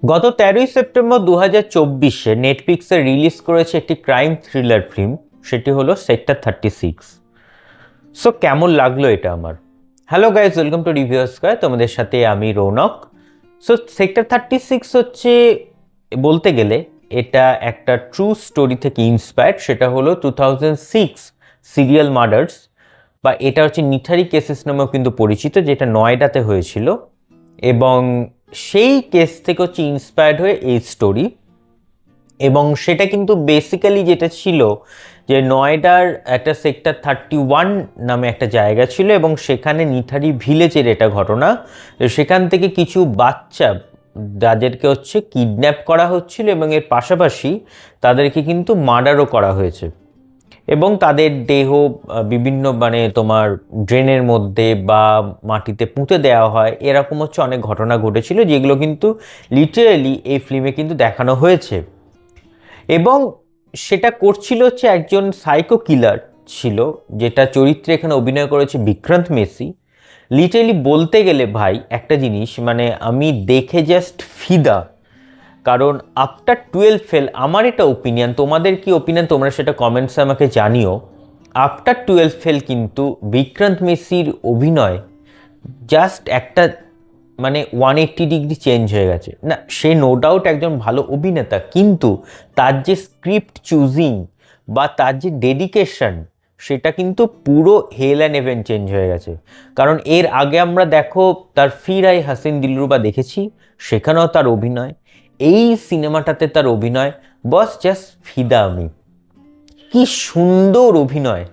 গত 13ই সেপ্টেম্বর 2024-এ নেটফ্লিক্সে রিলিজ করেছে একটি ক্রাইম থ্রিলার ফিল্ম, সেটি হলো সেক্টর 36। সো কেমন লাগলো এটা আমার? Hello guys, welcome to review square. তোমাদের সাথে আমি রৌনক। সো সেক্টর 36 হচ্ছে, বলতে গেলে এটা একটা ট্রু স্টোরি থেকে ইন্সপায়ার্ড। সেটা হলো 2006 সিরিয়াল মার্ডার্স, বা এটা হচ্ছে নিঠারি কেসেস নামেও কিন্তু পরিচিত, যেটা নয়ডাতে হয়েছিল। এবং সেই কেস থেকে হচ্ছে ইন্সপায়ার্ড হয়ে এই স্টোরি। এবং সেটা কিন্তু বেসিক্যালি যেটা ছিল যে নয়ডার একটা সেক্টর 31 নামে একটা জায়গা ছিল, এবং সেখানে নিঠারি ভিলেজের এটা ঘটনা। সেখান থেকে কিছু বাচ্চা যাদেরকে হচ্ছে কিডন্যাপ করা হচ্ছিল, এবং এর পাশাপাশি তাদেরকে কিন্তু মার্ডারও করা হয়েছে। এবং তাদের দেহ বিভিন্ন তোমার ড্রেনের মধ্যে বা মাটিতে পুঁতে দেওয়া হয়, এরকম হচ্ছে অনেক ঘটনা ঘটেছিল, যেগুলো কিন্তু লিটারেলি এই ফিল্মে কিন্তু দেখানো হয়েছে। এবং সেটা করছিল হচ্ছে একজন সাইকো কিলার ছিল, যেটা চরিত্রে এখানে অভিনয় করেছে বিক্রান্ত মেসি। লিটারেলি বলতে গেলে ভাই একটা জিনিস, আমি দেখে জাস্ট ফিদা। কারণ আফটার 12 ফেল, আমার এটা ওপিনিয়ন, তোমাদের কি ওপিনিয়ন তোমরা সেটা কমেন্টসে আমাকে জানিও। আফটার 12 ফেল কিন্তু বিক্রান্ত মেসির অভিনয় জাস্ট একটা 180 ডিগ্রি চেঞ্জ হয়ে গেছে। না, সে নো ডাউট একজন ভালো অভিনেতা, কিন্তু তার যে স্ক্রিপ্ট চুজিং বা তার যে ডেডিকেশন, সেটা কিন্তু পুরো হেল অ্যান্ড হেভেন চেঞ্জ হয়ে গেছে। কারণ এর আগে আমরা দেখো তার ফির আই হাসিন দিলরুবা দেখেছি, সেখানেও তার অভিনয়, এই সিনেমাটাতে তার অভিনয়, বস জাস্ট ফিদা আমি। কি সুন্দর অভিনয়,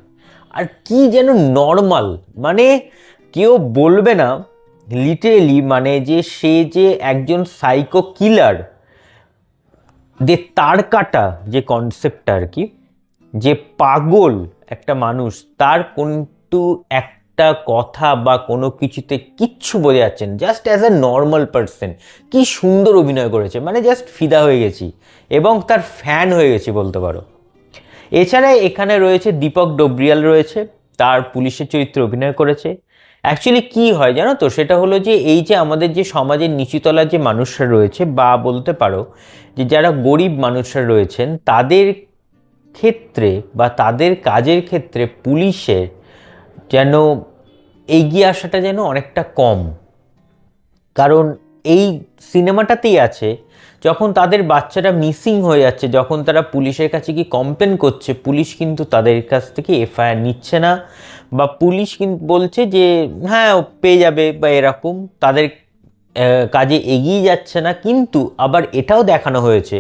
আর কি যেন নর্মাল, কেউ বলবে না লিটারেলি যে সে যে একজন সাইকো কিলার, যে তার কাটা যে কনসেপ্টটা আর কি, যে পাগল একটা মানুষ, তার কিন্তু একটা কথা বা কোনো কিছুতে কিচ্ছু বোঝা যাচ্ছে না, just as a normal person কি সুন্দর অভিনয় করেছে, জাস্ট ফিদা হয়ে গেছি এবং তার ফ্যান হয়ে গেছি বলতে পারো। এছাড়া এখানে রয়েছে দীপক ডোবরিয়াল, রয়েছে তার পুলিশের চরিত্রে অভিনয় করেছে। অ্যাকচুয়ালি কি হয় জানো তো, সেটা হলো যে এই যে আমাদের যে সমাজের নিচুতলার যে মানুষরা রয়েছে, বা বলতে পারো যে যারা গরিব মানুষরা রয়েছেন, তাদের ক্ষেত্রে বা তাদের কাজের ক্ষেত্রে পুলিশের যেন এগিয়ে আসাটা যেন অনেকটা কম। কারণ এই সিনেমাটাতেই আছে, যখন তাদের বাচ্চাটা মিসিং হয়ে যাচ্ছে, যখন তারা পুলিশের কাছে কি কমপ্লেন করছে, পুলিশ কিন্তু তাদের কাছ থেকে এফআইআর নিচ্ছে না, বা পুলিশ কিন্তু বলছে যে হ্যাঁ পেয়ে যাবে বা এরকম, তাদের কাজে এগিয়ে যাচ্ছে না। কিন্তু আবার এটাও দেখানো হয়েছে,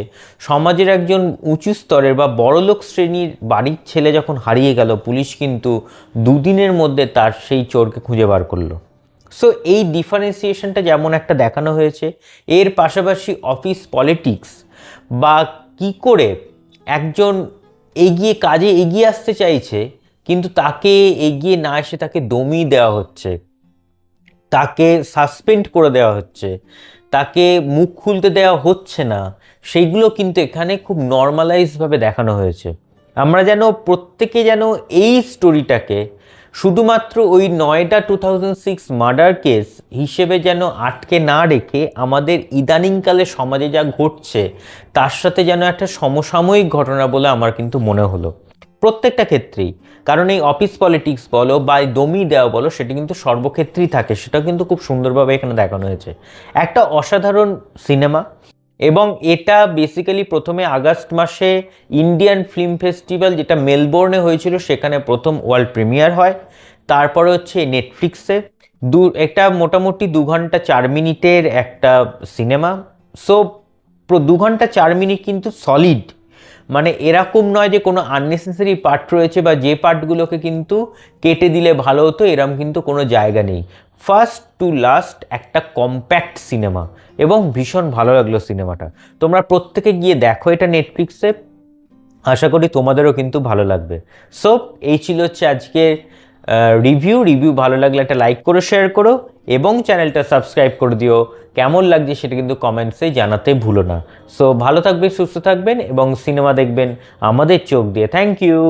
সমাজের একজন উঁচু স্তরের বা বড়লোক শ্রেণীর বাড়ির ছেলে যখন হারিয়ে গেল, পুলিশ কিন্তু দুদিনের মধ্যে তার সেই চোরকে খুঁজে বার করলো। সো এই ডিফারেন্সিয়েশনটা যেমন একটা দেখানো হয়েছে, এর পাশাপাশি অফিস পলিটিক্স, বা কি করে একজন কাজে এগিয়ে আসতে চাইছে, কিন্তু তাকে এগিয়ে না এসে তাকে দমিয়ে দেওয়া হচ্ছে, তাকে সাসপেন্ড করে দেওয়া হচ্ছে, তাকে মুখ খুলতে দেওয়া হচ্ছে না, সেইগুলো কিন্তু এখানে খুব নর্মালাইজভাবে দেখানো হয়েছে। আমরা যেন প্রত্যেকে যেন এই স্টোরিটাকে শুধুমাত্র ওই নয়ডা 2006 মার্ডার কেস হিসেবে যেন আটকে না রেখে, আমাদের ইদানিংকালে সমাজে যা ঘটছে তার সাথে যেন একটা সমসাময়িক ঘটনা বলে আমার কিন্তু মনে হলো প্রত্যেকটা ক্ষেত্রেই। কারণ এই অফিস পলিটিক্স বলো বা দমিয়ে দেওয়া বলো, সেটা কিন্তু সর্বক্ষেত্রেই থাকে, সেটা কিন্তু খুব সুন্দরভাবে এখানে দেখানো হয়েছে। একটা অসাধারণ সিনেমা। এবং এটা বেসিক্যালি প্রথমে আগস্ট মাসে ইন্ডিয়ান ফিল্ম ফেস্টিভ্যাল, যেটা মেলবোর্নে হয়েছিল, সেখানে প্রথম ওয়ার্ল্ড প্রিমিয়ার হয়। তারপরে হচ্ছে নেটফ্লিক্সে একটা মোটামুটি 2 ঘন্টা 4 মিনিটের একটা সিনেমা। সো 2 ঘন্টা 4 মিনিট কিন্তু সলিড, এরকম নয় যে কোনো আননেসেসারি পার্ট রয়েছে বা যে পার্টগুলোকে কিন্তু কেটে দিলে ভালো হতো, এরম কিন্তু কোনো জায়গা নেই। ফার্স্ট টু লাস্ট একটা কম্প্যাক্ট সিনেমা, এবং ভীষণ ভালো লাগলো সিনেমাটা। তোমরা প্রত্যেকে গিয়ে দেখো এটা নেটফ্লিক্সে, আশা করি তোমাদেরও কিন্তু ভালো লাগবে। সো এই ছিল হচ্ছে আজকের রিভিউ ভালো লাগলে একটা লাইক করো, শেয়ার করো, এবং চ্যানেলটা সাবস্ক্রাইব করে দিও। কেমন লাগছে সেটা কিন্তু কমেন্টসে জানাতে ভুলো না। সো ভালো থাকবেন, সুস্থ থাকবেন, এবং সিনেমা দেখবেন আমাদের চোখ দিয়ে। Thank you.